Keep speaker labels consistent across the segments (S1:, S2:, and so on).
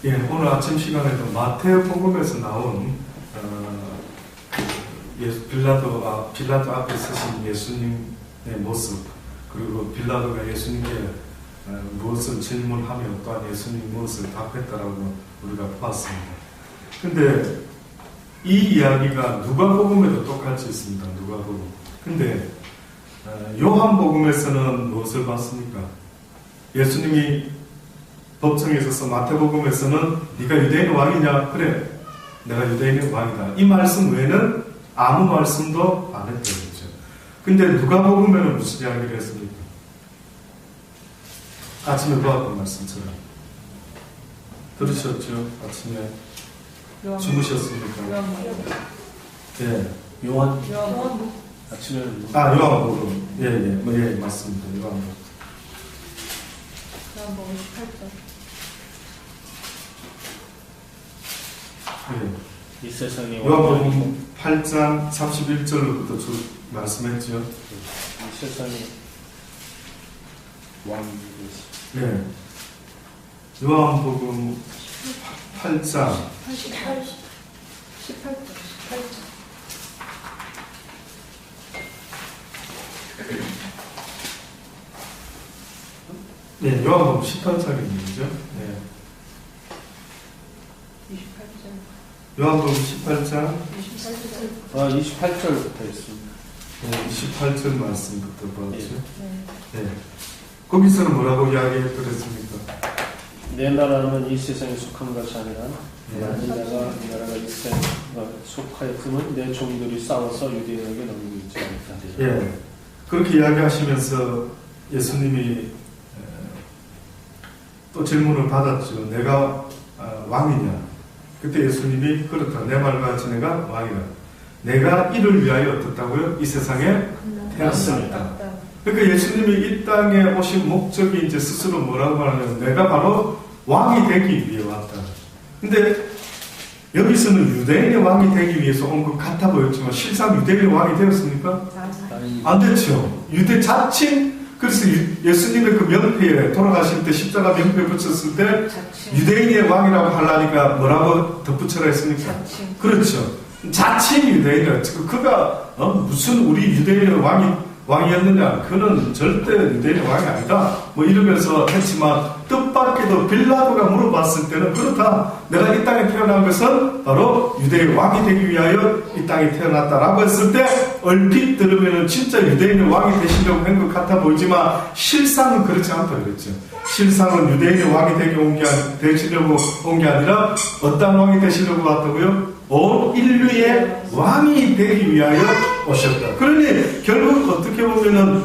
S1: 예, 오늘 아침 시간에도 마태오 복음에서 나온 빌라도 앞에 서신 예수님의 모습, 그리고 빌라도가 예수님께 무엇을 질문하며 또한 예수님이 무엇을 답했다라고 우리가 봤습니다. 근데 이 이야기가 누가복음에도 똑같이 있습니다. 누가복음. 근데 요한복음에서는 무엇을 봤습니까? 예수님이 법정에 있어서 마태복음에서는 네가 유대인의 왕이냐? 그래, 내가 유대인의 왕이다. 이 말씀 외에는 아무 말씀도 안 했던 거죠. 근데 누가복음에는 무슨 이야기를 했습니까? 아침에 보았던 말씀처럼 들으셨죠? 아침에 주무셨습니까? 예.
S2: 요한
S1: 아침에 요한복음. 예, 맞습니다. 요한복음
S2: 18절. 이 세상에
S1: 요한복음 8장 31절부터 말씀했죠.
S2: 이 세상에 왕이 있습니다.
S1: 네. 요한복음 8장
S3: 18절.
S1: 네, 요한복음 18장입니다. 네.
S3: 28절.
S1: 요한복음 18장
S2: 28절부터 있습니다.
S1: 네, 28절 말씀부터 봤죠.
S3: 네.
S1: 네. 거기서는 뭐라고 이야기했더랬습니까?
S2: 내 나라는 이 세상에 속한 것이 아니라 만일
S1: 네.
S2: 내가 이 나라가 이 세상에 속하였으면 내 종들이 싸워서 유대인에게 넘기고 있지 않겠다.
S1: 예. 그렇게 이야기하시면서 예수님이 또 질문을 받았죠. 내가 왕이냐? 그때 예수님이 그렇다. 내 말과 같이 내가 왕이다. 내가 이를 위하여 어떻다고요? 이 세상에 태어났습니다. 그러니까 예수님이 이 땅에 오신 목적이 이제 스스로 뭐라고 하냐면 내가 바로 왕이 되기 위해 왔다. 근데 여기서는 유대인의 왕이 되기 위해서 온 것 같아 보였지만 실상 유대인의 왕이 되었습니까? 안 됐죠. 유대 자칭, 그래서 예수님의 그 명패에 돌아가실 때 십자가 명패 붙였을 때 유대인의 왕이라고 하려니까 뭐라고 덧붙여라 했습니까?
S3: 자칭.
S1: 그렇죠. 자칭 유대인이라. 그가 무슨 우리 유대인의 왕이었느냐? 그는 절대 유대인의 왕이 아니다. 뭐 이러면서 했지만 뜻밖에도 빌라도가 물어봤을 때는 그렇다. 내가 이 땅에 태어난 것은 바로 유대의 왕이 되기 위하여 이 땅에 태어났다라고 했을 때 얼핏 들으면 진짜 유대인의 왕이 되시려고 한 것 같아 보이지만 실상은 그렇지 않다 그랬죠. 실상은 유대인의 왕이 되시려고 온 게 아니라 어떤 왕이 되시려고 왔다고요? 온 인류의 왕이 되기 위하여 오셨다. 그러니 결국 어떻게 보면은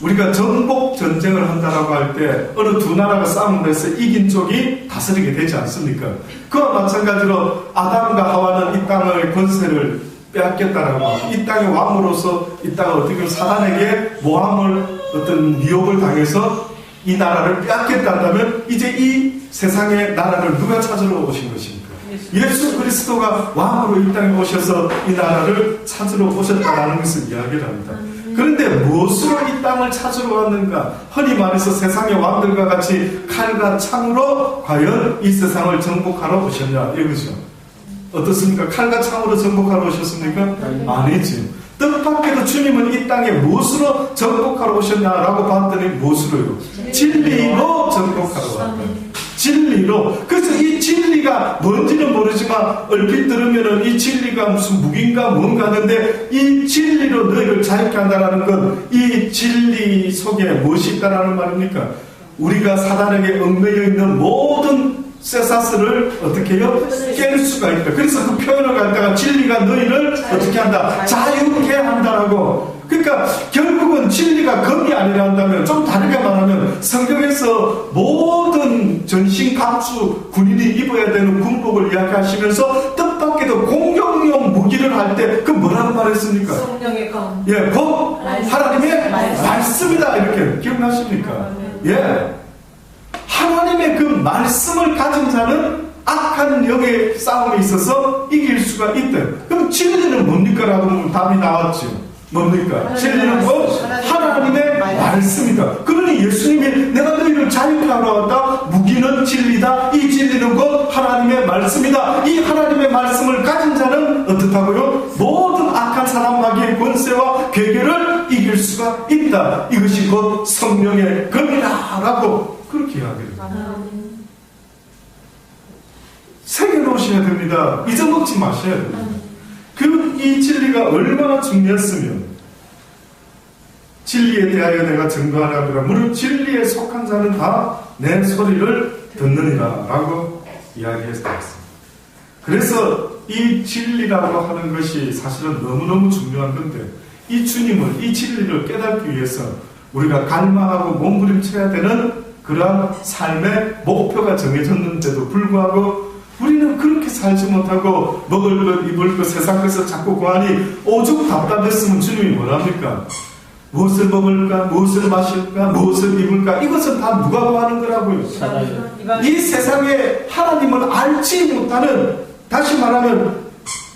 S1: 우리가 정복 전쟁을 한다라고 할 때 어느 두 나라가 싸움을 해서 이긴 쪽이 다스리게 되지 않습니까? 그와 마찬가지로 아담과 하와는 이 땅의 권세를 빼앗겼다라고 하고 이 땅의 왕으로서 이 땅을 어떻게 보면 사단에게 모함을 어떤 미혹을 당해서 이 나라를 빼앗겼다면 이제 이 세상의 나라를 누가 찾으러 오신 것입니까? 예수 그리스도가 왕으로 이 땅에 오셔서 이 나라를 찾으러 오셨다라는 것을 이야기를 합니다. 그런데 무엇으로 이 땅을 찾으러 왔는가? 흔히 말해서 세상의 왕들과 같이 칼과 창으로 과연 이 세상을 정복하러 오셨냐 이거죠. 어떻습니까? 칼과 창으로 정복하러 오셨습니까? 아니지. 뜻밖에도 주님은 이 땅에 무엇으로 정복하러 오셨냐라고 봤더니 무엇으로요? 진리로 정복하러 왔다. 진리로. 그래서 이 진리가 뭔지는 모르지만 얼핏 들으면은 이 진리가 무슨 무기인가 뭔가 하는데 이 진리로 너희를 자유케 한다라는 건 이 진리 속에 무엇이 있다라는 말입니까? 우리가 사단에게 얽매여 있는 모든 쇠사슬을 어떻게 해요? 깰 수가 있다. 그래서 그 표현을 갖다가 진리가 너희를 어떻게 한다? 자유케 한다라고. 그러니까 결국은 진리가 검이 아니라 한다면 좀 다르게 말하면 성경에서 모든 전신 각수 군인이 입어야 되는 군복을 이야기하시면서 뜻밖에도 공격용 무기를 할 때 그 뭐라고 말했습니까?
S3: 성령의 검.
S1: 예, 법 하나님의 말씀이다 이렇게 기억나십니까? 예, 하나님의 그 말씀을 가진 자는 악한 영의 싸움에 있어서 이길 수가 있대. 그럼 진리는 뭡니까? 라고 하면 답이 나왔죠. 뭡니까? 진리는 뭐? 하나님의 말씀이다. 그러니 예수님이 내가 너희를 자유케 하러 왔다. 무기는 진리다. 이 진리는 곧 말씀이다. 이 하나님의 말씀을 가진 자는 어떻다고요? 모든 악한 사람 마귀의 권세와 괴계를 이길 수가 있다. 이것이 곧 성령의 검이다 라고 그렇게 이야기합니다. 새겨놓으셔야 됩니다. 잊어먹지 마셔야 됩니다. 이 진리가 얼마나 중요했으면 진리에 대하여 내가 증거하라. 무릇 진리에 속한 자는 다 내 소리를 듣느니라 라고 이야기했습니다. 그래서 이 진리라고 하는 것이 사실은 너무너무 중요한 건데 이 주님을, 이 진리를 깨닫기 위해서 우리가 갈망하고 몸부림쳐야 되는 그러한 삶의 목표가 정해졌는데도 불구하고 우리는 그렇게 살지 못하고 먹을 것, 입을 것, 세상 것을 자꾸 구하니 오죽 답답했으면 주님이 뭐랍니까? 무엇을 먹을까? 무엇을 마실까? 무엇을 입을까? 이것은 다 누가 구하는 거라고요? 이 세상에 하나님을 알지 못하는, 다시 말하면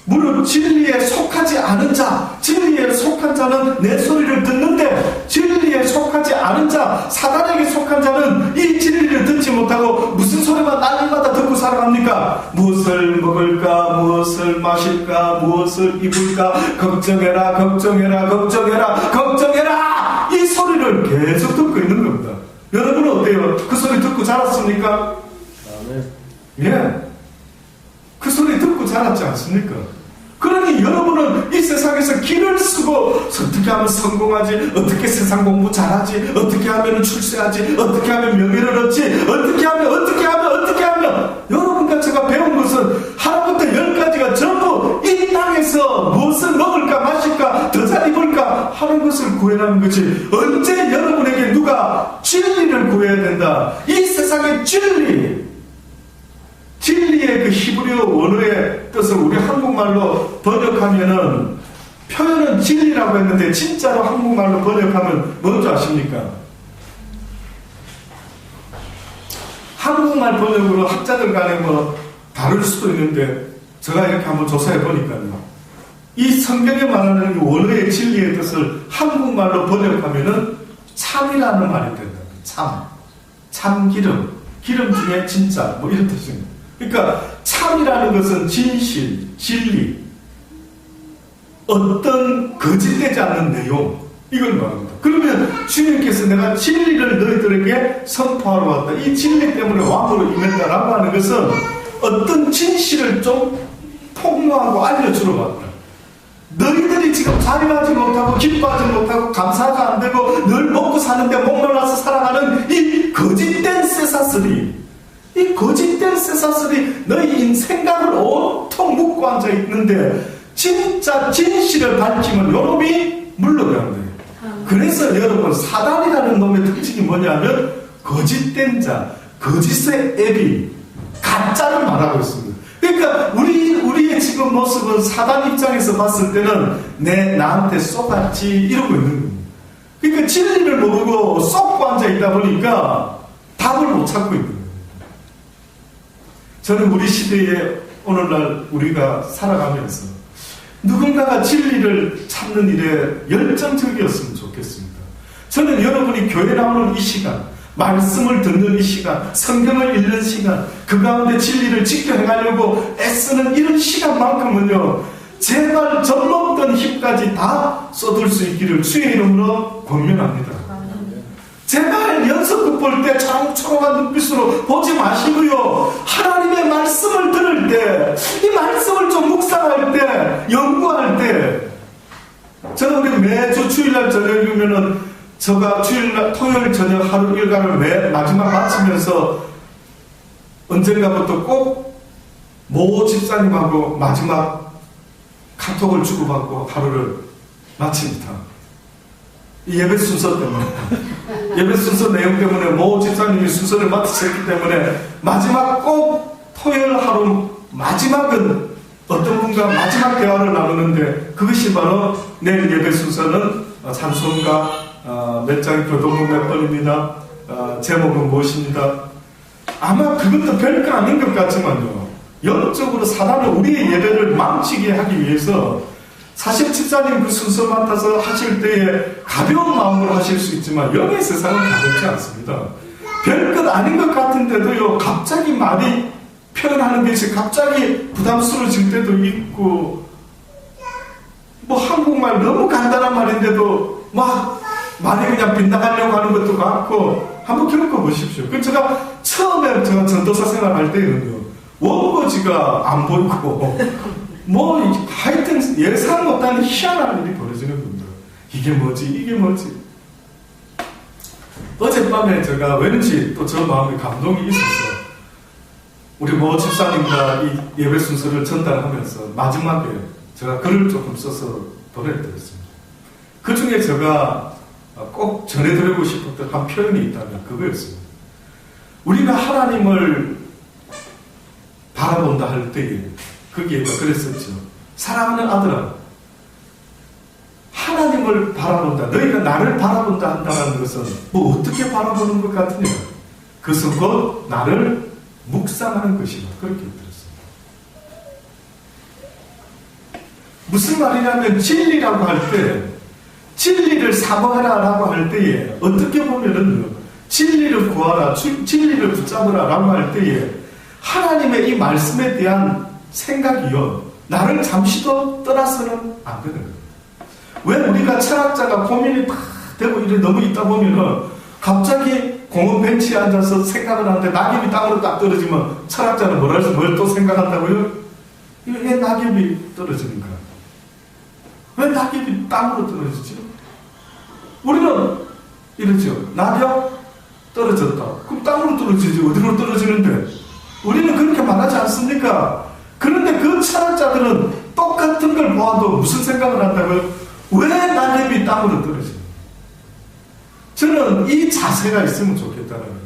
S1: 무릇 진리에 속하지 않은 자, 진리에 속한 자는 내 소리를 듣는데 진리에 속하지 않은 자, 사단에게 속한 자는 이 진리를 듣지 못하고 무슨 소리만 날마다 듣고 살아갑니까? 무엇을 먹을까? 무엇을 마실까? 무엇을 입을까? 걱정해라, 걱정해라, 걱정해라, 걱정해라! 이 소리를 계속 듣고 있는 겁니다. 여러분은 어때요? 그 소리 듣고 자랐습니까? 예. 그 소리 듣고 자랐지 않습니까? 그러니 여러분은 이 세상에서 길을 쓰고 어떻게 하면 성공하지? 어떻게 세상 공부 잘하지? 어떻게 하면 출세하지? 어떻게 하면 명예를 얻지? 어떻게 하면 여러분과 제가 배운 것은 하나부터 10까지가 전부 이 땅에서 무엇을 먹을까 마실까 더 잘 입을까 하는 것을 구해라는 거지. 언제 여러분에게 누가 진리를 구해야 된다? 이 세상의 진리의 그 히브리어 원어의 뜻을 우리 한국말로 번역하면은 표현은 진리라고 했는데 진짜로 한국말로 번역하면 뭔지 아십니까? 한국말 번역으로 학자들 간에 뭐 다를 수도 있는데 제가 이렇게 한번 조사해 보니까요. 이 성경에 말하는 이 원어의 진리의 뜻을 한국말로 번역하면은 참이라는 말이 된다. 참기름. 기름 중에 진짜 뭐 이런 뜻입니다. 그러니까 참이라는 것은 진실, 진리, 어떤 거짓되지 않는 내용 이걸 말합니다. 그러면 주님께서 내가 진리를 너희들에게 선포하러 왔다. 이 진리 때문에 왕으로 임했다라고 하는 것은 어떤 진실을 좀 폭로하고 알려주러 왔다. 너희들이 지금 자립하지 못하고 기뻐하지 못하고 감사가 안 되고 늘 먹고 사는데 목말라서 살아가는 이 거짓된 쇠사슬이, 이 거짓된 쇠사슬이 너희 생각을 온통 묶고 앉아 있는데 진짜 진실을 밝히면 요놈이 물러가는 거예요. 그래서 여러분 사단이라는 놈의 특징이 뭐냐면 거짓된 자, 거짓의 애비, 가짜를 말하고 있습니다. 그러니까 우리의 지금 모습은 사단 입장에서 봤을 때는 나한테 쏘았지 이러고 있는 겁니다. 그러니까 진리를 모르고 쏙고 앉아 있다 보니까 답을 못 찾고 있는 거예요. 저는 우리 시대에 오늘날 우리가 살아가면서 누군가가 진리를 찾는 일에 열정적이었으면 좋겠습니다. 저는 여러분이 교회 나오는 이 시간, 말씀을 듣는 이 시간, 성경을 읽는 시간, 그 가운데 진리를 지켜 행하려고 애쓰는 이런 시간만큼은요, 제발 젖먹던 힘까지 다 쏟을 수 있기를 주의 이름으로 권면합니다. 제발 연속극 볼 때 초롱초롱한 눈빛으로 보지 마시고요, 하나님의 말씀을 들을 때, 이 말씀을 좀 묵상할 때, 연구할 때, 저는 우리 매주 주일날 저녁이면은 제가 토요일 저녁 하루 일과를 마지막 마치면서 언젠가부터 꼭 모 집사님하고 마지막 카톡을 주고받고 하루를 마칩니다. 예배 순서 때문에, 예배 순서 내용 때문에 모 집사님이 순서를 맡으셨기 때문에 마지막 꼭 토요일 하루 마지막은 어떤 분과 마지막 대화를 나누는데 그것이 바로 내일 예배 순서는 찬송가 몇 장 교도문 몇 번입니다. 제목은 무엇입니다. 아마 그것도 별거 아닌 것 같지만요, 영적으로 사단은 우리의 예배를 망치게 하기 위해서 사실 집사님 그 순서 맡아서 하실 때에 가벼운 마음으로 하실 수 있지만 영의 세상은 가볍지 않습니다. 별것 아닌 것 같은데도요, 갑자기 말이 표현하는 것이 갑자기 부담스러워질 때도 있고, 뭐 한국말 너무 간단한 말인데도 막 말이 그냥 빗나가려고 하는 것도 많고, 한번 겪어보십시오. 그 제가 처음에 제가 전도사 생활할 때는요, 원고지가 안 보이고, 뭐 하여튼 예상 못하는 희한한 일이 벌어지는 겁니다. 이게 뭐지? 이게 뭐지? 어젯밤에 제가 왠지 또 저 마음에 감동이 있었어요. 우리 모 집사님과 이 예배 순서를 전달하면서 마지막에 제가 글을 조금 써서 보내드렸습니다. 그 중에 제가 꼭 전해드리고 싶었던 한 표현이 있다면 그거였습니다. 우리가 하나님을 바라본다 할 때에 거기에 그랬었죠. 사랑하는 아들아, 하나님을 바라본다, 너희가 나를 바라본다 한다는 것은 뭐 어떻게 바라보는 것 같으냐? 그것은 곧 나를 묵상하는 것이다. 그렇게 들었습니다. 무슨 말이냐면 진리라고 할 때, 진리를 사모하라 라고 할 때에 어떻게 보면은 진리를 구하라, 진리를 붙잡으라 라고 할 때에 하나님의 이 말씀에 대한 생각이요, 나를 잠시도 떠나서는 안 되는 거예요. 왜 우리가 철학자가 고민이 다 되고 이래 너무 있다 보면은 갑자기 공원 벤치에 앉아서 생각을 하는데 낙엽이 땅으로 딱 떨어지면 철학자는 뭘 또 생각한다고요? 왜 낙엽이 떨어지는가? 왜 낙엽이 땅으로 떨어지지? 우리는 이러죠. 낙엽 떨어졌다. 그럼 땅으로 떨어지지. 어디로 떨어지는데? 우리는 그렇게 말하지 않습니까? 그런데 그 철학자들은 똑같은 걸 보아도 무슨 생각을 한다고요? 왜 낙엽이 땅으로 떨어지는가? 저는 이 자세가 있으면 좋겠다는 거예요.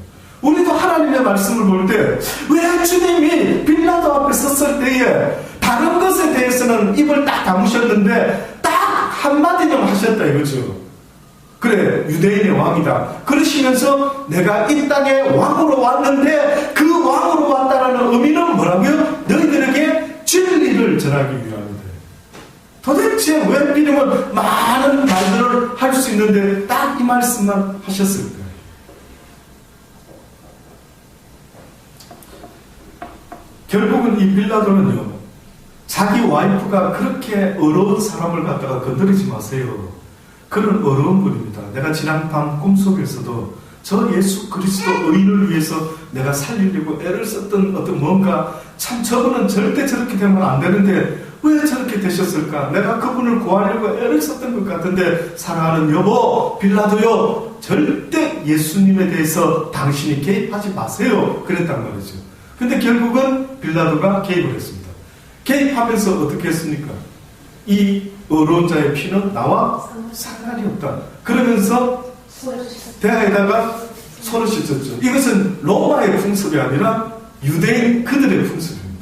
S1: 우리도 하나님의 말씀을 볼 때 왜 주님이 빌라도 앞에 섰을 때에 다른 것에 대해서는 입을 딱 다무셨는데 딱 한마디는 하셨다 이거죠. 그래, 유대인의 왕이다. 그러시면서 내가 이 땅에 왕으로 왔는데 그 왕으로 왔다라는 의미는 뭐라고요? 너희들에게 진리를 전하기 위함이다. 도대체 왜 믿음은 많은 말들을 할 수 있는데 딱 이 말씀만 하셨을까요? 결국은 이 빌라도는요, 자기 와이프가 그렇게 어려운 사람을 갖다가 건드리지 마세요. 그런 어려운 분입니다. 내가 지난 밤 꿈속에서도 저 예수 그리스도 의인을 위해서 내가 살리려고 애를 썼던 어떤 뭔가, 참 저분은 절대 저렇게 되면 안 되는데 왜 저렇게 되셨을까? 내가 그분을 구하려고 애를 썼던 것 같은데, 사랑하는 여보, 빌라도요, 절대 예수님에 대해서 당신이 개입하지 마세요. 그랬단 말이죠. 근데 결국은 빌라도가 개입을 했습니다. 개입하면서 어떻게 했습니까? 이 어려운 자의 피는 나와 상관이 없다. 그러면서 대야에다가 손을 씻었죠. 이것은 로마의 풍습이 아니라 유대인 그들의 풍습입니다.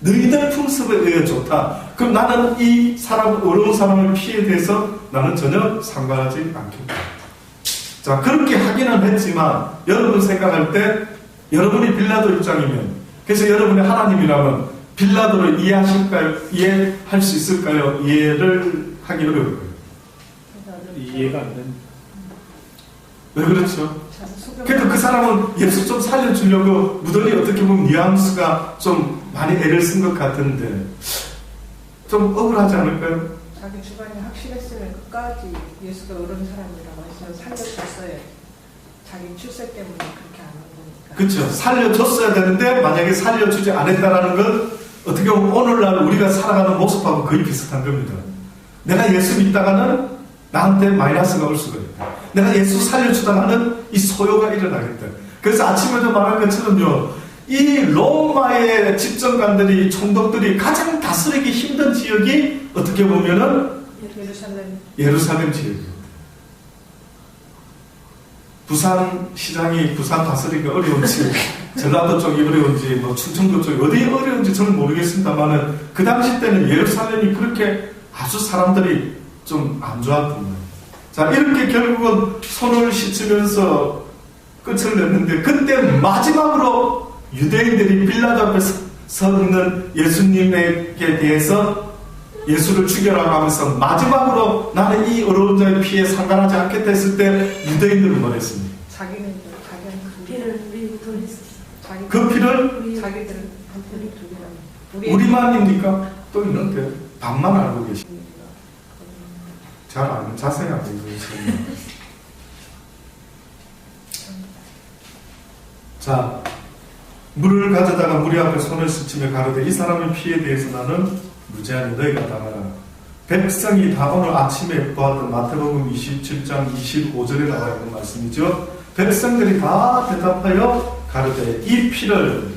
S1: 너희들 풍습에 의해 좋다. 그럼 나는 이 사람, 어려운 사람의 피에 대해서 나는 전혀 상관하지 않겠다. 자, 그렇게 하기는 했지만 여러분 생각할 때 여러분이 빌라도 입장이면, 그래서 여러분이 하나님이라면 빌라도를 이해하실까요? 이해할 수 있을까요? 이해를 하기 어려울 거예요.
S2: 이해가 안 됩니다.
S1: 왜 그렇죠? 그래도 그 사람은 예수 좀 살려주려고 무던히 어떻게 보면 뉘앙스가 좀 많이 애를 쓴 것 같은데 좀 억울하지 않을까요?
S3: 자기 주관이 확실했으면 끝까지 예수가 어려운 사람이라고 했으면 살려줬어야, 자기 출세 때문에 그렇게 안 한 거니까.
S1: 그렇죠. 살려줬어야 되는데 만약에 살려주지 않았다라는 건 어떻게 보면 오늘날 우리가 살아가는 모습하고 거의 비슷한 겁니다. 내가 예수 믿다가는 나한테 마이너스가 올 수가 있다. 내가 예수 살려주다가는 이 소요가 일어나겠다. 그래서 아침에도 말한 것처럼요, 이 로마의 집정관들이, 총독들이 가장 다스리기 힘든 지역이 어떻게 보면은 예루살렘 지역입니다. 부산 시장이 부산 다스리기 어려운지, 전라도 쪽이 어려운지, 뭐 충청도 쪽이 어디 어려운지 저는 모르겠습니다만은 그 당시 때는 예루살렘이 그렇게 아주 사람들이 좀 안 좋았던 거예요. 자, 이렇게 결국은 손을 씻으면서 끝을 냈는데, 그때 마지막으로 유대인들이 빌라도 앞에 서 있는 예수님에게 대해서 예수를 죽여라고 하면서 마지막으로 나는 이 어려운 자의 피에 상관하지 않겠다 했을 때 유대인들은 뭐랬습니까?
S3: 자기한테 피를 우리 돌렸어.
S1: 그 피를
S3: 자기들은 우리
S1: 우리만입니까? 또 있는데 반만 알고 계십니다. 잘 아는 자세히 알고 계십니다. 자, 물을 가져다가 무리 앞에 손을 스치며 가로되 이 사람의 피에 대해서 나는 무죄하니 너희가 담아라. 백성이 다 오늘 아침에 보았던 마태복음 27장 25절에 나와 있는 말씀이죠. 백성들이 다 대답하여 가로되 이 피를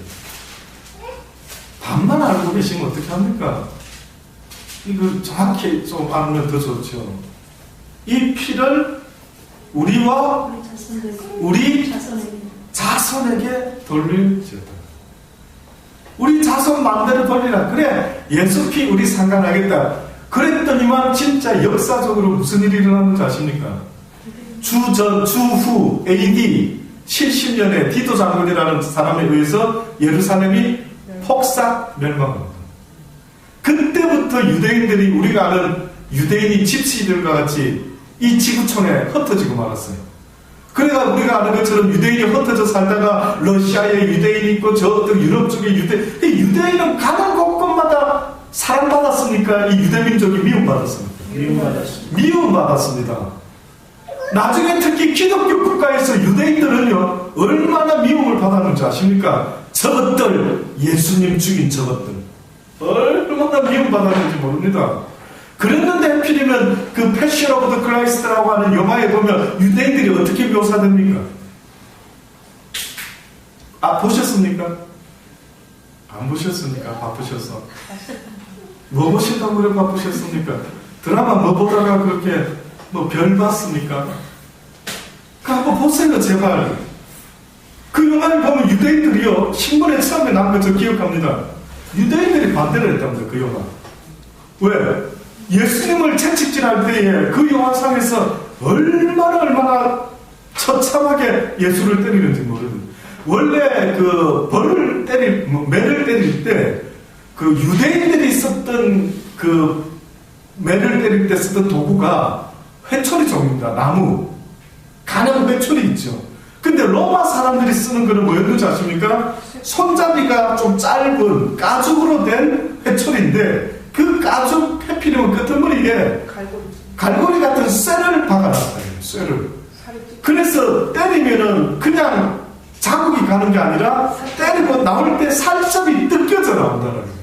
S1: 반만 알고 계시면 어떻게 합니까? 이거 정확히 좀 알면 더 좋죠. 이 피를 우리와 우리 자손에게 돌릴지어다. 우리 자손 마음대로 돌리라. 그래, 예수 피 우리 상관하겠다. 그랬더니만 진짜 역사적으로 무슨 일이 일어났는지 아십니까? 주후 AD 70년에 디도 장군이라는 사람에 의해서 예루살렘이 폭삭 멸망합니다. 그때부터 유대인들이 우리가 아는 유대인이 집시들과 같이 이 지구촌에 흩어지고 말았어요. 그러니까 우리가 아는 것처럼 유대인이 흩어져 살다가 러시아에 유대인이 있고 저쪽 유럽 쪽에 유대인은 가는 곳곳마다 사랑받았습니까? 이 유대민족이 미움받았습니까? 미움받았습니다. 나중에 특히 기독교 국가에서 유대인들은요 얼마나 미움을 받았는지 아십니까? 저것들, 예수님 죽인 저것들 얼마나 미움받았는지 모릅니다. 그랬는데 하필이면 그 패션 오브 더 크라이스트라고 하는 영화에 보면 유대인들이 어떻게 묘사됩니까? 보셨습니까? 안 보셨습니까? 바쁘셔서. 뭐 보신다고 그래 바쁘셨습니까? 드라마 뭐 보다가 그렇게 별 봤습니까? 그 한번 보세요 제발. 그 영화를 보면 유대인들이요 신문에 처음에 나온 거 저 기억합니다. 유대인들이 반대를 했답니다. 그 영화. 왜? 예수님을 채찍질할 때에 그 영화상에서 얼마나 처참하게 예수를 때리는지 모르는. 원래 그 매를 때릴 때 그 유대인들이 썼던 그 매를 때릴 때 쓰던 도구가 회초리 종입니다. 나무. 가는 회초리 있죠. 근데 로마 사람들이 쓰는 거는 뭐였는지 아십니까? 손잡이가 좀 짧은 가죽으로 된 회초리인데 그 가죽 해피리면 끄트머리에 갈고리 같은 쇠를 박아놨어요. 쇠를. 그래서 때리면은 그냥 자국이 가는 게 아니라 때리고 나올 때 살점이 뜯겨져 나온다는 거예요.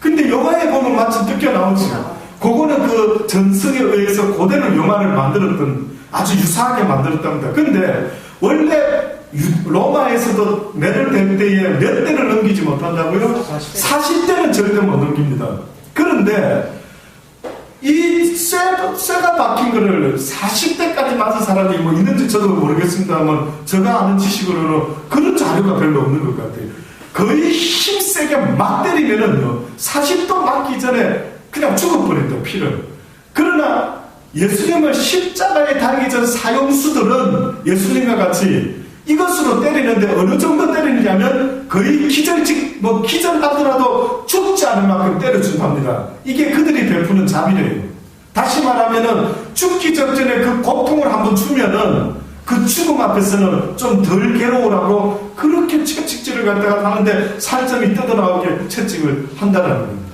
S1: 근데 영화에 보면 마치 뜯겨 나오죠. 그거는 그 전승에 의해서 그대로 영화를 만들었던 아주 유사하게 만들었답니다. 근데 원래 로마에서도 매를 댈 때에 몇 대를 넘기지 못한다고요? 40대는 절대 못 넘깁니다. 그런데 이 쇠가 박힌 거를 40대까지 맞은 사람이 뭐 있는지 저도 모르겠습니다만 제가 아는 지식으로는 그런 자료가 별로 없는 것 같아요. 거의 힘세게 막 때리면은요 40도 맞기 전에 그냥 죽어버린다 피를. 그러나 예수님을 십자가에 달기 전 사형수들은 예수님과 같이 이것으로 때리는데 어느 정도 때리느냐면 거의 기절하더라도 죽지 않을 만큼 때려준답니다. 이게 그들이 베푸는 자비래요. 다시 말하면은 죽기 전에 그 고통을 한번 주면은 그 죽음 앞에서는 좀 덜 괴로우라고 그렇게 채찍질을 갖다가 하는데 살점이 뜯어나오게 채찍을 한다는 겁니다.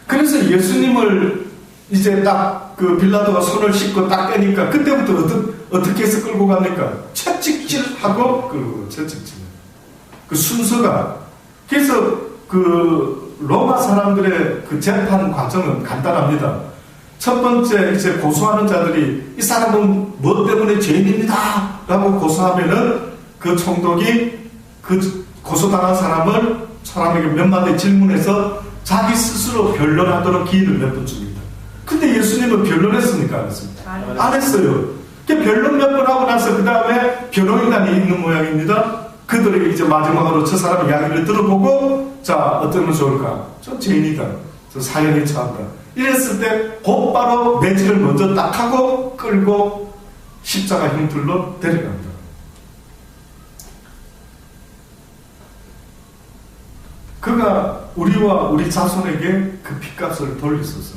S1: 그래서 예수님을 이제 딱 그 빌라도가 손을 씻고 딱 빼니까 그때부터 어떻게 해서 끌고 갑니까? 채찍질하고 끌고 채찍질. 그 순서가. 그래서 그 로마 사람들의 그 재판 과정은 간단합니다. 첫 번째 이제 고소하는 자들이 이 사람은 뭐 때문에 죄인입니다 라고 고소하면은 그 총독이 그 고소당한 사람에게 몇 마디 질문해서 자기 스스로 변론하도록 기회를 몇 번 줍니다. 근데 예수님은 변론했습니까? 안 했습니까? 안 했어요. 변론 몇 번 하고 나서 그 다음에 변호인단이 있는 모양입니다. 그들이 이제 마지막으로 저 사람 이야기를 들어보고 자 어쩌면 좋을까? 저 죄인이다. 저 사형이 처한다. 이랬을 때 곧바로 매질을 먼저 딱 하고 끌고 십자가 흉틀로 데려갑니다. 그가 우리와 우리 자손에게 그 핏값을 돌리소서.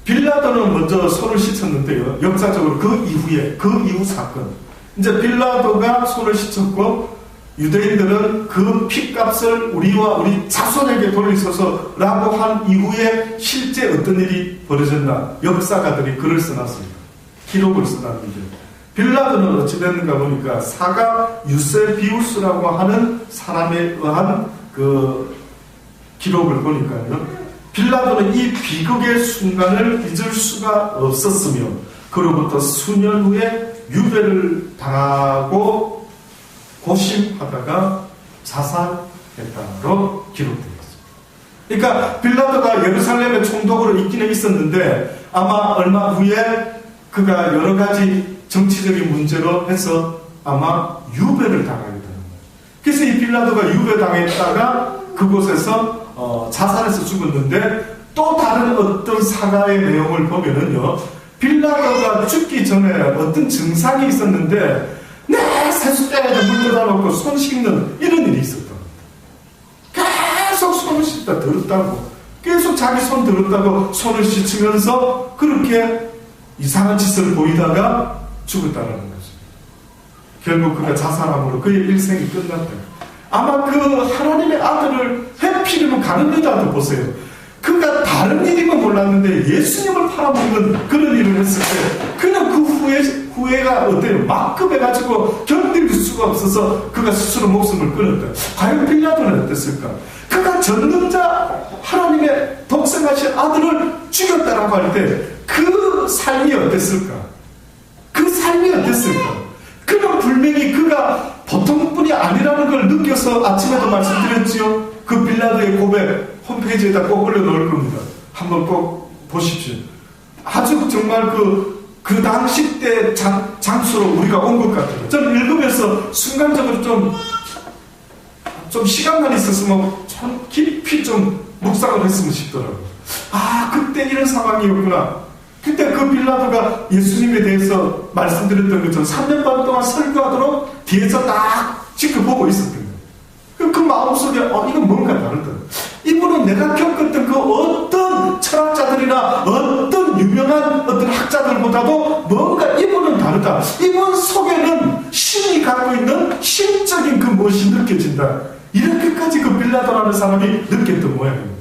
S1: 빌라도는 먼저 손을 씻었는데요. 역사적으로 그 이후 사건. 이제 빌라도가 손을 씻었고 유대인들은 그 핏값을 우리와 우리 자손에게 돌리소서 라고 한 이후에 실제 어떤 일이 벌어졌나 역사가들이 글을 써놨습니다. 기록을 써놨는데 빌라도는 어찌 됐는가 보니까 사가 유세비우스라고 하는 사람에 의한 그 기록을 보니까요, 빌라도는 이 비극의 순간을 잊을 수가 없었으며 그로부터 수년 후에 유배를 당하고 고심하다가 자살했다로 기록되어 있습니다. 그러니까 빌라도가 예루살렘의 총독으로 있기는 있었는데 아마 얼마 후에 그가 여러 가지 정치적인 문제로 해서 아마 유배를 당하게 되는 거예요. 그래서 이 빌라도가 유배당했다가 그곳에서 자살해서 죽었는데 또 다른 어떤 사가의 내용을 보면은요, 빌라도가 죽기 전에 어떤 증상이 있었는데 세숫대에다 물 떠다놓고 손 씻는 이런 일이 있었다. 계속 손을 씻다 더럽다고, 계속 자기 손 더럽다고 손을 씻으면서 그렇게 이상한 짓을 보이다가 죽었다는 거죠. 결국 그가 자살함으로 그의 일생이 끝났다. 아마 그 하나님의 아들을 해피리면 가는 여자도 보세요. 그가 다른 일이면 몰랐는데 예수님을 팔아먹는 그런 일을 했을 때 그는 그 후회가 어때요? 막급해가지고 견딜 수가 없어서 그가 스스로 목숨을 끊었다. 과연 빌라도는 어땠을까? 그가 전능자 하나님의 독생하신 아들을 죽였다라고 할 때 그 삶이 어땠을까? 그 삶이 어땠을까? 그는 분명히 그가 보통 분이 아니라는 걸 느껴서 아침에도 말씀드렸지요. 그 빌라도의 고백 홈페이지에다 꼭 올려놓을 겁니다. 한번 꼭 보십시오. 아주 정말 그 당시 때 장소로 우리가 온 것 같아요. 저는 읽으면서 순간적으로 좀 시간만 있었으면 참 깊이 좀 묵상을 했으면 싶더라고요. 아, 그때 이런 상황이었구나. 그때 그 빌라도가 예수님에 대해서 말씀드렸던 것처럼 3년 반 동안 설교하도록 뒤에서 딱 지켜보고 있었던 거예요. 그 마음속에 이건 뭔가 다르다. 이분은 내가 겪었던 그 어떤 철학자들이나 어떤 유명한 어떤 학자들보다도 뭔가 이분은 다르다. 이분 속에는 신이 갖고 있는 신적인 그 무엇이 느껴진다. 이렇게까지 그 빌라도라는 사람이 느꼈던 모양입니다.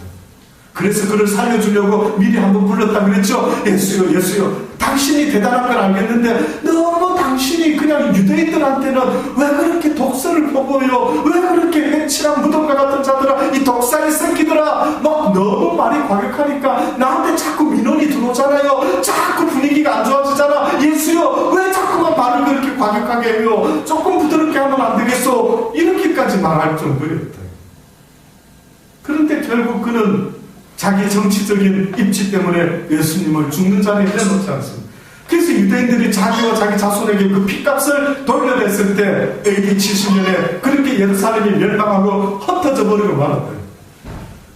S1: 그래서 그를 살려주려고 미리 한번 불렀다 그랬죠. 예수요, 예수요. 당신이 대단한 걸 알겠는데 너무 당신이 그냥 유대인들한테는 왜 그렇게 독서를 퍼부어요? 왜 그렇게 해치랑 무덤과 같은 자들아, 이 독사의 새끼들아, 막 너무 말이 과격하니까 나한테 자꾸 민원이 들어오잖아요. 자꾸 분위기가 안 좋아지잖아. 예수요, 왜 자꾸만 말을 그렇게 과격하게 해요? 조금 부드럽게 하면 안 되겠어? 이렇게까지 말할 정도였다. 그런데 결국 그는 자기 정치적인 입지 때문에 예수님을 죽는 자리에 내놓지 않습니다. 그래서 유대인들이 자기와 자기 자손에게 그 핏값을 돌려냈을 때 AD 70년에 그렇게 예루살렘이 멸망하고 흩어져 버리고 말았다.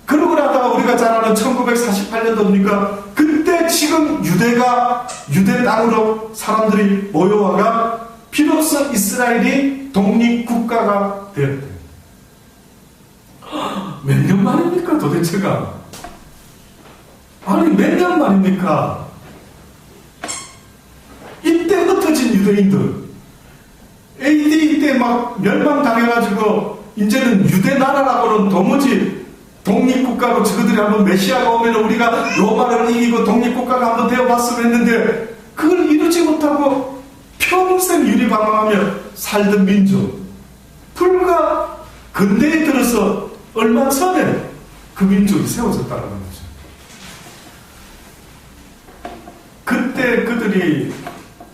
S1: 그러고 나다가 우리가 잘 아는 1948년도입니까? 그때 지금 유대 땅으로 사람들이 모여와가 비로소 이스라엘이 독립국가가 되었다. 몇 년 만입니까 도대체가? 아니 몇 년 만입니까? 이때 흩어진 유대인들 AD 때 막 멸망당해가지고 이제는 유대 나라라고는 도무지 독립국가로 저들이 한번 메시아가 오면 우리가 로마를 이기고 독립국가가 한번 되어봤으면 했는데 그걸 이루지 못하고 평생 유리방황하며 살던 민족, 불과 근대에 들어서 얼마 전에 그 민족이 세워졌다는 거죠. 그때 그들이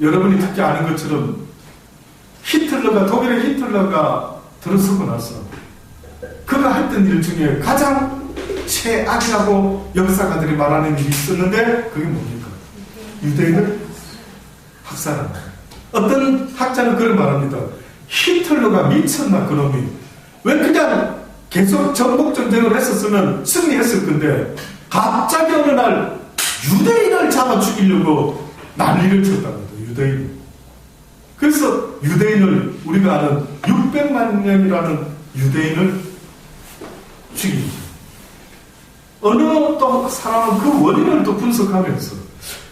S1: 여러분이 특히 아는 것처럼 독일의 히틀러가 들어서고 나서 그가 했던 일 중에 가장 최악이라고 역사가들이 말하는 일이 있었는데 그게 뭡니까? 유대인을 학살한다. 어떤 학자는 그걸 말합니다. 히틀러가 미쳤나 그놈이. 왜 그냥 계속 전복전쟁을 했었으면 승리했을 건데 갑자기 어느 날 유대인을 잡아 죽이려고 난리를 쳤답니다. 유대인. 그래서 유대인을 우리가 아는 600만 명이라는 유대인을 죽이죠. 어느 또 사람은 그 원인을 또 분석하면서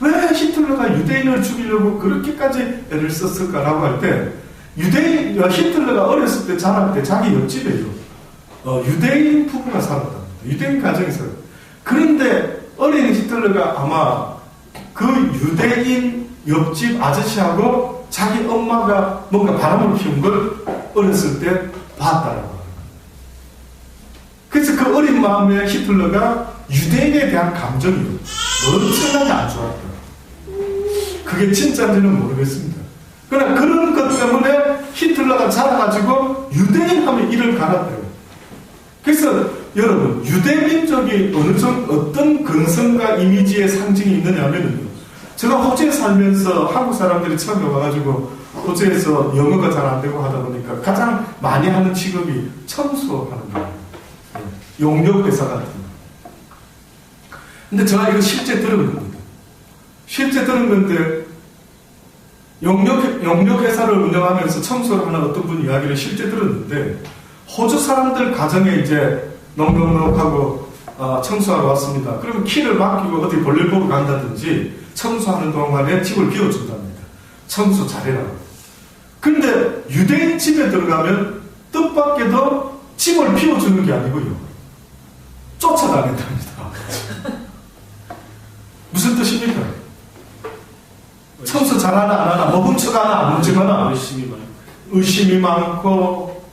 S1: 왜 히틀러가 유대인을 죽이려고 그렇게까지 애를 썼을까라고 할 때 히틀러가 어렸을 때 자랄 때 자기 옆집에요. 유대인 부부가 살았답니다. 유대인 가정이 살았다. 그런데 어린 히틀러가 아마 그 유대인 옆집 아저씨하고 자기 엄마가 뭔가 바람을 피운 걸 어렸을 때 봤다라고 합니다. 그래서 그 어린 마음에 히틀러가 유대인에 대한 감정이 엄청나게 안 좋았다. 그게 진짜인지는 모르겠습니다. 그러나 그런 것 때문에 히틀러가 자라가지고 유대인 하면 이를 갈았대요. 그래서 여러분, 유대민족이 어떤 근성과 이미지의 상징이 있느냐면요. 제가 호주에 살면서 한국 사람들이 처음에 와가지고 호주에서 영어가 잘 안 되고 하다 보니까 가장 많이 하는 직업이 청소하는 거예요. 용역회사 같은 거. 근데 제가 이거 실제 들은 겁니다. 실제 들은 건데 용역회사를 운영하면서 청소를 하는 어떤 분 이야기를 실제 들었는데 호주 사람들 가정에 이제 넉넉넉하고 청소하러 왔습니다. 그러면 키를 맡기고 어디 볼일 보러 간다든지 청소하는 동안에 집을 비워준답니다. 청소 잘해라. 근데 유대인 집에 들어가면 뜻밖에도 집을 비워주는 게 아니고요. 쫓아다닌답니다. 무슨 뜻입니까? 청소 잘하나 안 하나, 뭐 훔쳐가나 안 훔쳐가나 의심이 많고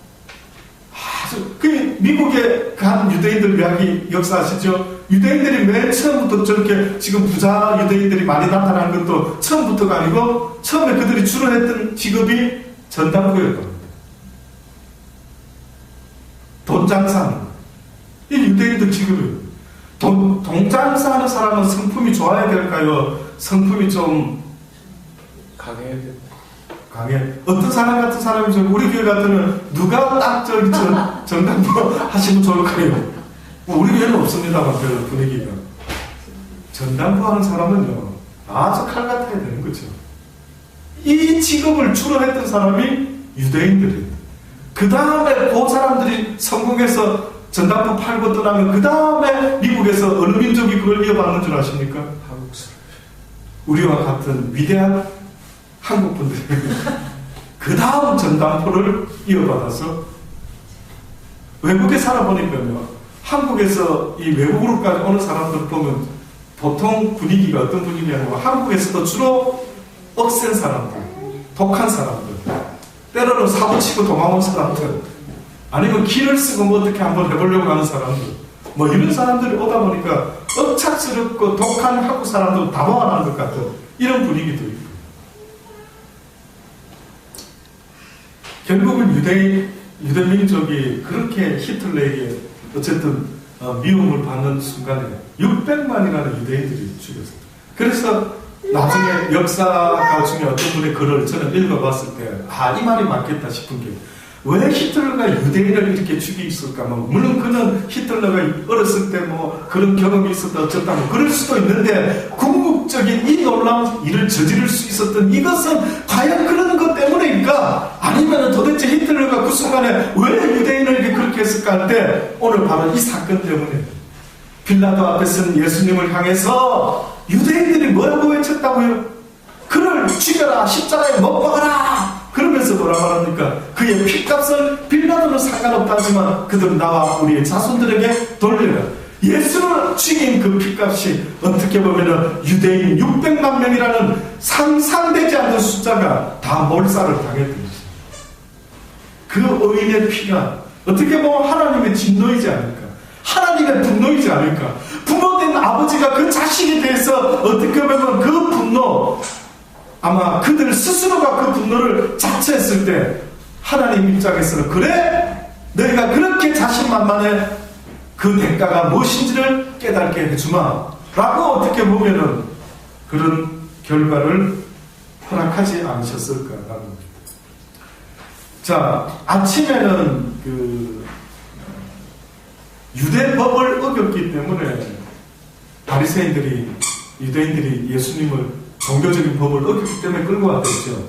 S1: 그 미국의 간 유대인들 이야기 역사 아시죠? 유대인들이 맨 처음부터 저렇게 지금 부자 유대인들이 많이 나타나는 것도 처음부터가 아니고 처음에 그들이 주로 했던 직업이 전당포였던 겁니다. 돈 장사하는 거. 이 유대인들 직업이에요. 돈 장사하는 사람은 성품이 좋아야 될까요? 성품이 좀
S2: 강해야 된다.
S1: 강해. 어떤 사람 같은 사람이죠. 우리 교회 같으면 누가 딱 저기 전당포 하시면 좋을까요? 우리 교회는 없습니다만 그 분위기가. 전당포 하는 사람은요 아주 칼 같아야 되는 거죠. 이 직업을 주로 했던 사람이 유대인들이에요. 그 다음에 그 사람들이 성공해서 전당포 팔고 떠나면 그 다음에 미국에서 어느 민족이 그걸 이어받는 줄 아십니까?
S2: 한국 사람.
S1: 우리와 같은 위대한 한국 분들이 그 다음 전당포를 이어받아서 외국에 살아보니까요. 한국에서 이 외국으로 오는 사람들 보면 보통 분위기가 어떤 분위기냐면 한국에서도 주로 억센 사람들, 독한 사람들, 때로는 사고치고 도망온 사람들, 아니면 길을 쓰고 뭐 어떻게 한번 해보려고 하는 사람들, 뭐 이런 사람들이 오다 보니까 억착스럽고 독한 한국 사람들 다 모아놓은 것 같은 이런 분위기도 있고. 결국은 유대민족이 그렇게 히틀러에게 어쨌든 미움을 받는 순간에 600만이라는 유대인들이 죽였어요. 그래서 나중에 역사가 중에 어떤 분의 글을 저는 읽어봤을 때 이 말이 맞겠다 싶은 게 왜 히틀러가 유대인을 이렇게 죽였을까? 물론 그는 히틀러가 어렸을 때 뭐 그런 경험이 있었다 어쩌다 뭐 그럴 수도 있는데 궁극적인 이 놀라운 일을 저지를 수 있었던 이것은 과연 그런 것 때문일까? 아니면 도대체 히틀러가 그 순간에 왜 유대인을 이렇게 그렇게 했을까 할 때 오늘 바로 이 사건 때문에 빌라도 앞에 선 예수님을 향해서 유대인들이 뭐라고 외쳤다고요? 그를 죽여라, 십자가에 못 박아라. 그러면서 뭐라 말합니까? 그의 핏값을 빌라도는 상관없다 하지만 그들은 나와 우리의 자손들에게 돌려라. 예수를 죽인 그 핏값이 어떻게 보면 유대인 600만 명이라는 상상되지 않는 숫자가 다 몰살을 당했던 것입니다. 그 의인의 피가 어떻게 보면 하나님의 진노이지 않을까? 하나님의 분노이지 않을까? 부모된 아버지가 그 자식에 대해서 어떻게 보면 그 분노, 아마 그들 스스로가 그 분노를 자처했을 때 하나님 입장에서는 그래? 너희가 그렇게 자신만만해? 그 대가가 무엇인지를 깨닫게 해주마 라고 어떻게 보면은 그런 결과를 허락하지 않으셨을까라는 겁니다. 자, 아침에는 그 유대법을 어겼기 때문에 바리새인들이 유대인들이 예수님을 종교적인 법을 어겼기 때문에 끌고 왔겠죠.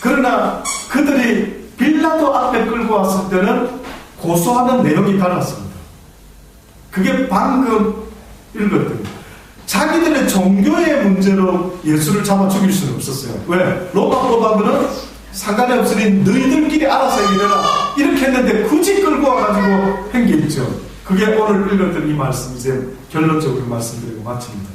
S1: 그러나 그들이 빌라도 앞에 끌고 왔을 때는 고소하는 내용이 달랐습니다. 그게 방금 읽었던 자기들의 종교의 문제로 예수를 잡아 죽일 수는 없었어요. 왜? 로마 법하고는 상관이 없으니 너희들끼리 알아서 해결해라. 이렇게 했는데 굳이 끌고 와가지고 한 게 있죠. 그게 오늘 읽었던 이 말씀, 이제 결론적으로 말씀드리고 마칩니다.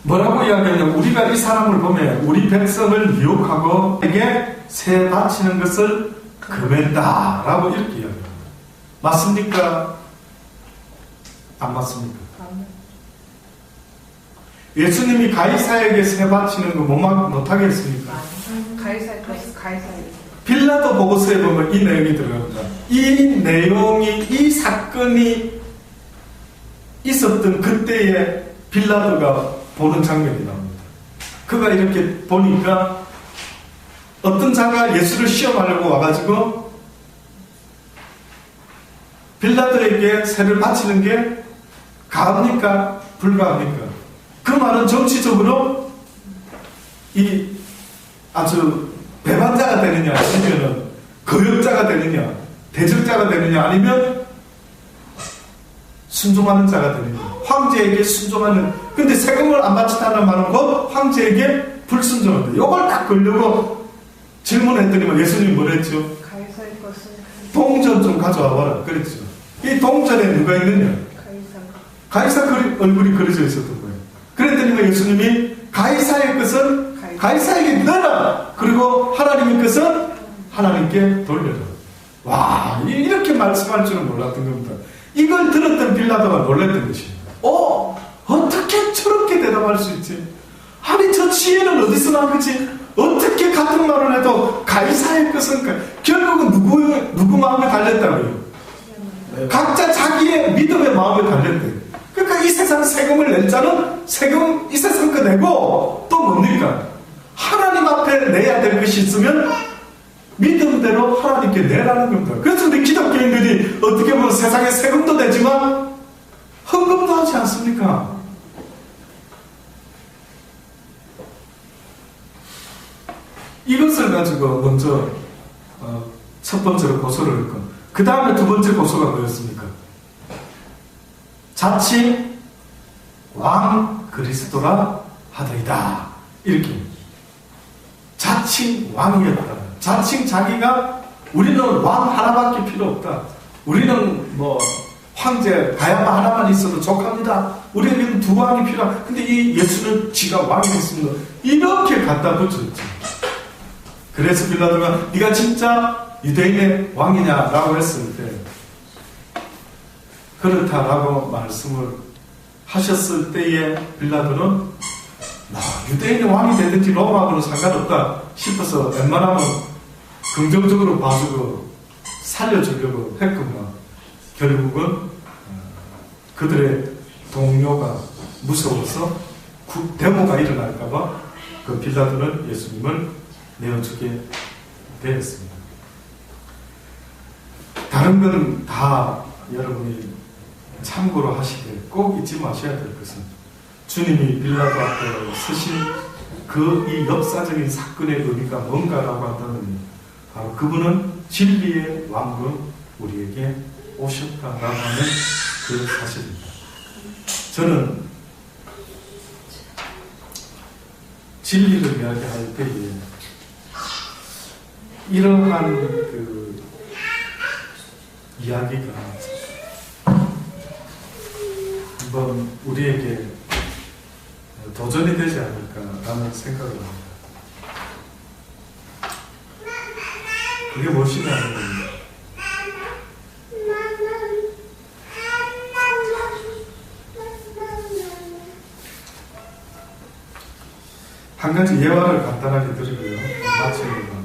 S1: 뭐라고 이야기하냐면, 우리가 이 사람을 보면 우리 백성을 미혹하고 에게 새 바치는 것을 금했다 라고 이렇게 이야기합니다. 맞습니까? 안 맞습니까? 예수님이 가이사에게 새 바치는 거 못하게 했습니까?
S3: 가이사에.
S1: 빌라도 보고서에 보면 이 내용이 들어갑니다. 이 내용이, 이 사건이 있었던 그때에 빌라도가 보는 장면이 나옵니다. 그가 이렇게 보니까 어떤 자가 예수를 시험하려고 와가지고 빌라도에게 새를 바치는 게 가합니까? 불가합니까? 그 말은 정치적으로 이 아주 배반자가 되느냐, 아니면 거역자가 되느냐, 대적자가 되느냐, 아니면 순종하는 자가 되느냐, 황제에게 순종하는. 근데 세금을 안 바친다는 말은 곧 황제에게 불순종한다. 이걸 딱 걸려고 질문했더니만 예수님이 뭐랬죠?
S3: 가이사의 것은
S1: 동전 좀 가져와 봐라. 그랬죠. 이 동전에 누가 있느냐? 가이사 얼굴이 그려져 있었던 거예요. 그랬더니 예수님이 가이사의 것은 가이사에게 넣어라. 그리고 하나님의 것은 하나님께 돌려라. 와, 이렇게 말씀할 줄은 몰랐던 겁니다. 이걸 들었던 빌라도가 놀랐던 것입니다. 어떻게 저렇게 대답할 수 있지? 아니, 저 지혜는 어디서 난 거지? 어떻게 같은 말을 해도 가이사의 것은 결국은 누구 마음에 달렸다고요? 각자 자기의 믿음의 마음에 달렸대요. 그러니까 이 세상 세금을 낼 자는 세금 이 세상 거 내고 또 뭡니까? 하나님 앞에 내야 될 것이 있으면 믿음대로 하나님께 내라는 겁니다. 그래서 우리 기독교인들이 어떻게 보면 세상에 세금도 내지만 헌금도 하지 않습니까? 이것을 가지고 먼저 첫 번째로 고소를 했고, 그 다음에 두 번째 고소가 뭐였습니까? 자칭 왕 그리스도라 하더이다. 이렇게 자칭 왕이었다. 자칭 자기가 우리는 왕 하나밖에 필요 없다. 우리는 뭐 황제 가야바 하나만 있어도 족합니다. 우리에게는 두 왕이 필요하다. 근데 이 예수는 지가 왕이 됐습니다. 이렇게 갖다 붙였지. 그래서 빌라도가 네가 진짜 유대인의 왕이냐라고 했을 때 그렇다라고 말씀을 하셨을 때에 빌라도는 유대인의 왕이 되든지 로마하고는 상관없다 싶어서 웬만하면 긍정적으로 봐주고 살려주려고 했구나. 결국은 그들의 동료가 무서워서 데모가 일어날까봐 그 빌라도는 예수님을 내어주게 되었습니다. 다른 건 다 여러분이 참고로 하시되 꼭 잊지 마셔야 될 것은 주님이 빌라도 앞에 서신 그 이 역사적인 사건의 의미가 뭔가라고 한다면 바로 그분은 진리의 왕으로 우리에게 오셨다라고 하는 그 사실입니다. 저는 진리를 이야기할 때에 이러한 그 이야기가 한번 우리에게 도전이 되지 않을까라는 생각을 합니다. 그게 무엇이냐면 한 가지 예화를 간단하게 드리고요. 마치려고 합니다.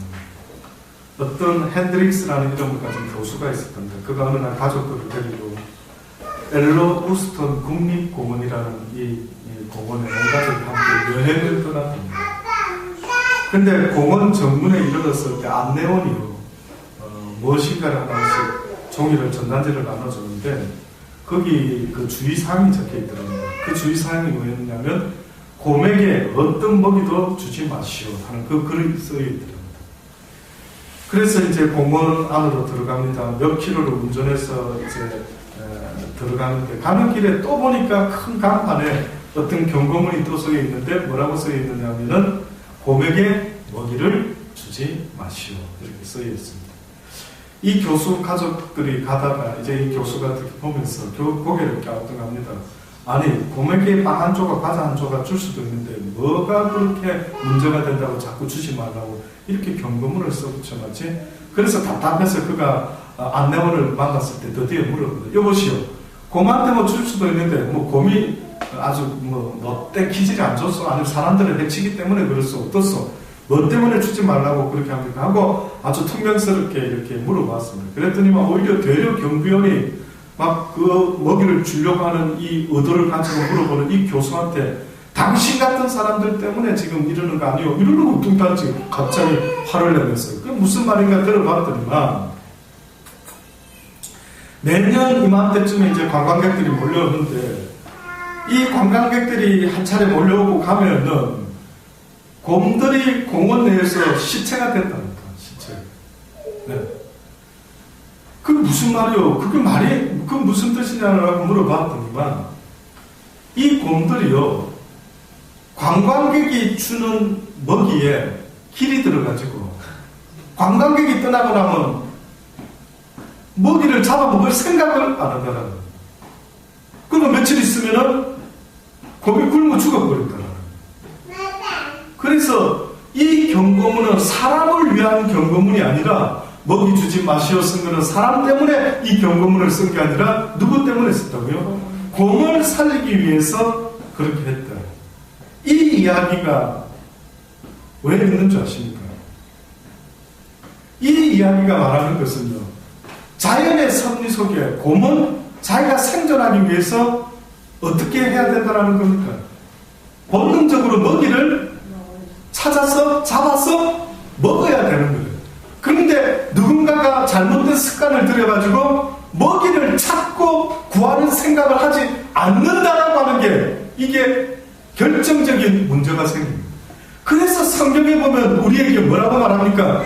S1: 어떤 핸드릭스라는 이름을 가진 교수가 있었던데 그가 어느 날 가족들을 데리고 엘로 우스턴 국립공원이라는 이 공원에 온 가족이 함께 여행을 떠났답니다. 근데 공원 정문에 이르렀을 때 안내원이요 무엇인가를 하나씩 종이를 전단지를 나눠주는데 거기 그 주의사항이 적혀 있더라고요. 그 주의사항이 뭐였냐면 곰에게 어떤 먹이도 주지 마시오 하는 그 글이 쓰여 있더라고요. 그래서 이제 공원 안으로 들어갑니다. 몇 킬로를 운전해서 이제 들어가는데 가는 길에 또 보니까 큰 간판에 어떤 경고문이 또 쓰여 있는데 뭐라고 쓰여 있느냐면은 곰에게 먹이를 주지 마시오. 이렇게 쓰여 있습니다. 이 교수 가족들이 가다가 이제 이 교수가 보면서 고개를 갸우뚱합니다. 아니, 곰에게 빵 한 조각, 과자 한 조각 줄 수도 있는데 뭐가 그렇게 문제가 된다고 자꾸 주지 말라고 이렇게 경고문을 써붙여놨지? 그래서 답답해서 그가 안내원을 만났을 때 드디어 물어보거든요. 여보시오, 곰한테 뭐 줄 수도 있는데 뭐 곰이 아주 너 때 기질이 안 좋소? 아니면 사람들을 해치기 때문에 그럴소? 어떻소? 뭐 때문에 주지 말라고 그렇게 합니까? 하고 아주 퉁명스럽게 이렇게 물어봤습니다. 그랬더니만 오히려 되려 경비원이 막 그 먹이를 주려고 하는 이 의도를 가지고 물어보는 이 교수한테 당신 같은 사람들 때문에 지금 이러는 거 아니오? 이러는 뚱딴지 갑자기 화를 내면서 그 무슨 말인가 들어봤더니만 매년 이맘때쯤에 이제 관광객들이 몰려오는데 이 관광객들이 한 차례 몰려오고 가면은 곰들이 공원 내에서 시체가 됐답니다. 시체. 네. 그게 무슨 말이요? 그게 무슨 뜻이냐고 물어봤더니만 이 곰들이요, 관광객이 주는 먹이에 길이 들어가지고 관광객이 떠나고 나면 먹이를 잡아먹을 생각을 안 한다는 거예요. 그러면 며칠 있으면은 곰이 굶어 죽어버린다는 거예요. 그래서 이 경고문은 사람을 위한 경고문이 아니라 먹이 주지 마시오 쓴 거는 사람 때문에 이 경고문을 쓴 게 아니라 누구 때문에 썼다고요? 곰을 살리기 위해서 그렇게 했다. 이 이야기가 왜 있는 줄 아십니까? 이 이야기가 말하는 것은요, 자연의 섭리 속에 곰은 자기가 생존하기 위해서 어떻게 해야 된다는 겁니까? 본능적으로 먹이를 찾아서 잡아서 먹어야 되는 거예요. 그런데 누군가가 잘못된 습관을 들여가지고 먹이를 찾고 구하는 생각을 하지 않는다라고 하는 게 이게 결정적인 문제가 생깁니다. 그래서 성경에 보면 우리에게 뭐라고 말합니까?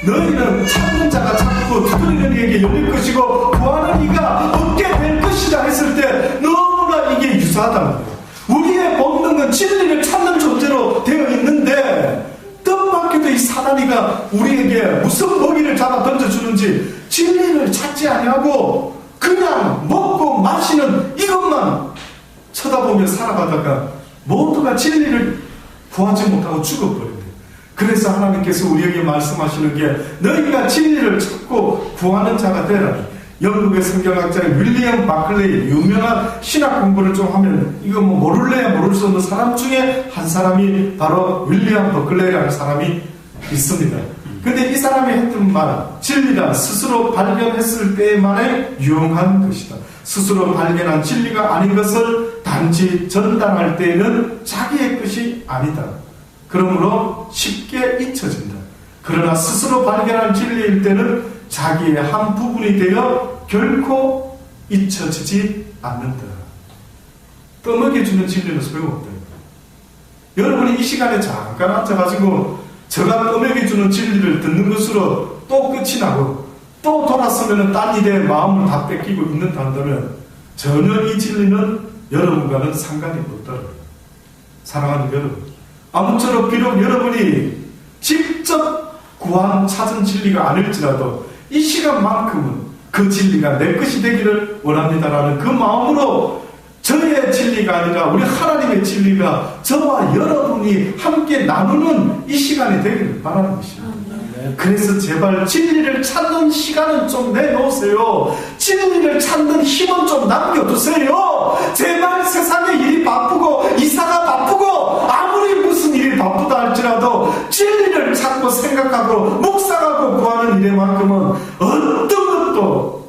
S1: 너희는 찾는 자가 찾고 두드리는 이에게 열릴 것이고 구하는 이가 얻게 될 것이다 했을 때 너무나 이게 유사하다는 거예요. 우리의 본능은 진리를 찾는 존재로 되어 있는데 뜻밖에도 이 사단이가 우리에게 무슨 먹이를 잡아 던져주는지 진리를 찾지 아니하고 그냥 먹고 마시는 이것만 쳐다보며 살아가다가 모두가 진리를 구하지 못하고 죽어버린대요. 그래서 하나님께서 우리에게 말씀하시는 게 너희가 진리를 찾고 구하는 자가 되라니. 영국의 성경학자인 윌리엄 바클레이, 유명한 신학 공부를 좀 하면 이거 뭐 모를래야 모를 수 없는 사람 중에 한 사람이 바로 윌리엄 바클레이라는 사람이 있습니다. 근데 이 사람이 했던 말, 진리가 스스로 발견했을 때만에 유용한 것이다. 스스로 발견한 진리가 아닌 것을 단지 전달할 때에는 자기의 것이 아니다. 그러므로 쉽게 잊혀진다. 그러나 스스로 발견한 진리일 때는 자기의 한 부분이 되어 결코 잊혀지지 않는다. 떠먹여주는 진리는 소용없다. 여러분이 이 시간에 잠깐 앉아가지고 제가 떠먹여주는 진리를 듣는 것으로 또 끝이 나고 또 돌아서면 딴 일에 마음을 다 뺏기고 있는다 한다면 전혀 이 진리는 여러분과는 상관이 없다. 사랑하는 여러분, 아무쪼록 비록 여러분이 직접 찾은 진리가 아닐지라도 이 시간만큼은 그 진리가 내 것이 되기를 원합니다라는 그 마음으로 저의 진리가 아니라 우리 하나님의 진리가 저와 여러분이 함께 나누는 이 시간이 되기를 바라는 것입니다. 그래서 제발 진리를 찾는 시간은 좀 내놓으세요. 진리를 찾는 힘은 좀 남겨두세요. 제발 세상에 일이 바쁘고 이사가 바쁘고 아무리 무슨 일이 바쁘다 할지라도 진리를 찾고 생각하고 묵상하고 구하는 일에만큼은 어떤 것도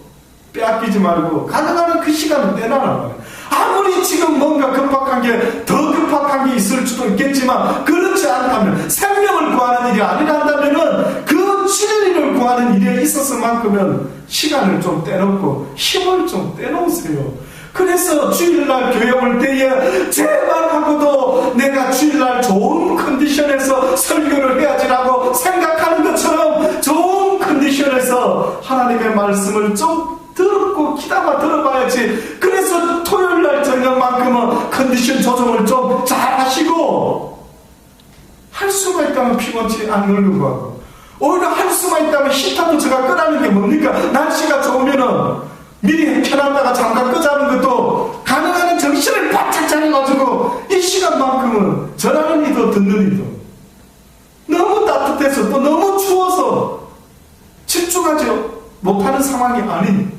S1: 빼앗기지 말고 가능한 그 시간을 떼놔라 말이에요. 아무리 지금 뭔가 급박한 게 더 급박한 게 있을 수도 있겠지만 그렇지 않다면 생명을 구하는 일이 아니란다면은 그 진리를 구하는 일에 있어서만큼은 시간을 좀 떼놓고 힘을 좀 떼놓으세요. 그래서 주일날 교회 올 때에 제발 하고도 내가 주일날 좋은 컨디션에서 설교를 해야지라고 생각하는 것처럼 좋은 컨디션에서 하나님의 말씀을 좀 듣고 기다가 들어봐야지. 그래서 토요일날 저녁만큼은 컨디션 조정을 좀 잘 하시고 할 수만 있다면 피곤치 않으려고 하고, 오히려 할 수만 있다면 히터도 제가 끄라는 게 뭡니까? 날씨가 좋으면은 미리 켜놨다가 잠깐 끄자는 것도 가능한 정신을 바짝 차려가지고 이 시간만큼은 전하는 이도 듣는 이도 너무 따뜻해서 또 너무 추워서 집중하지 못하는 상황이 아닌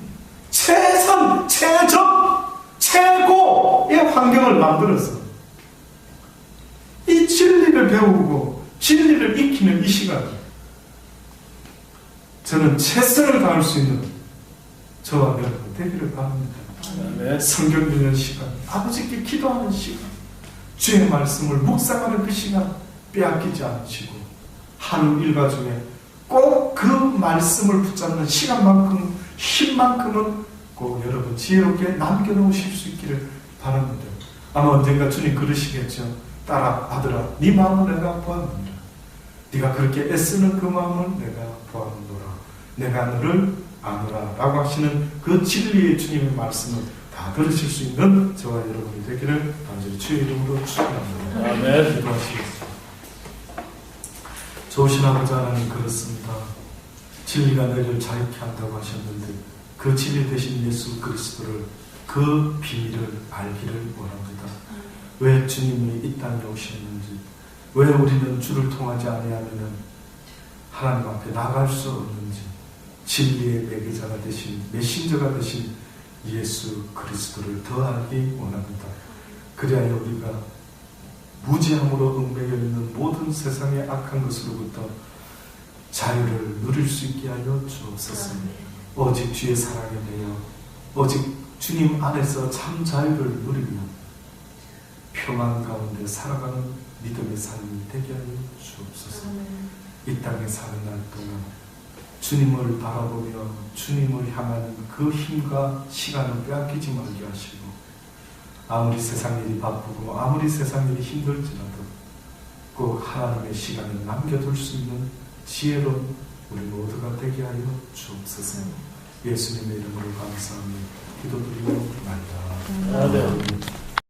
S1: 최선, 최적, 최고의 환경을 만들어서 이 진리를 배우고 진리를 익히는 이 시간, 저는 최선을 다할 수 있는 저와 여러분 되기를 바랍니다.
S2: 네.
S1: 성경 읽는 시간, 아버지께 기도하는 시간, 주의 말씀을 묵상하는 그 시간 빼앗기지 않으시고 하루 일과 중에 꼭 그 말씀을 붙잡는 시간만큼, 힘만큼은 꼭 여러분 지혜롭게 남겨놓으실 수 있기를 바랍니다. 아마 언젠가 주님 그러시겠죠. 딸아, 아들아, 네 마음을 내가 보았느니라. 네가 그렇게 애쓰는 그 마음을 내가 보았노라. 내가 너를 아노라 라고 하시는 그 진리의 주님의 말씀을 다 들으실 수 있는 저와 여러분이 되기를 간절히 주의 이름으로 축원합니다.
S2: 아멘.
S1: 기도하시겠습니다. 좋으신 아버지 하나님, 그렇습니다. 진리가 너희를 자유케 한다고 하셨는데 그 진리 되신 예수 그리스도를, 그 비밀을 알기를 원합니다. 왜 주님이 이 땅에 오셨는지, 왜 우리는 주를 통하지 아니하면 하나님 앞에 나갈 수 없는지, 진리의 매개자가 되신, 메신저가 되신 예수 그리스도를 더 알기 원합니다. 그리하여 우리가 무지함으로 얽매여 있는 모든 세상의 악한 것으로부터 자유를 누릴 수 있게 하여 주옵소서. 오직 주의 사랑에 매여 오직 주님 안에서 참 자유를 누리며 평안 가운데 살아가는 믿음의 삶이 되게 하여 주옵소서. 이 땅에 사는 날 동안 주님을 바라보며 주님을 향하는 그 힘과 시간을 빼앗기지 말게 하시고, 아무리 세상 일이 바쁘고 아무리 세상 일이 힘들지라도 꼭 하나님의 시간을 남겨둘 수 있는 지혜로운 우리 모두가 되게 하여 주옵소서. 예수님의 이름으로 감사하며 기도드리옵나이다.
S2: 아멘.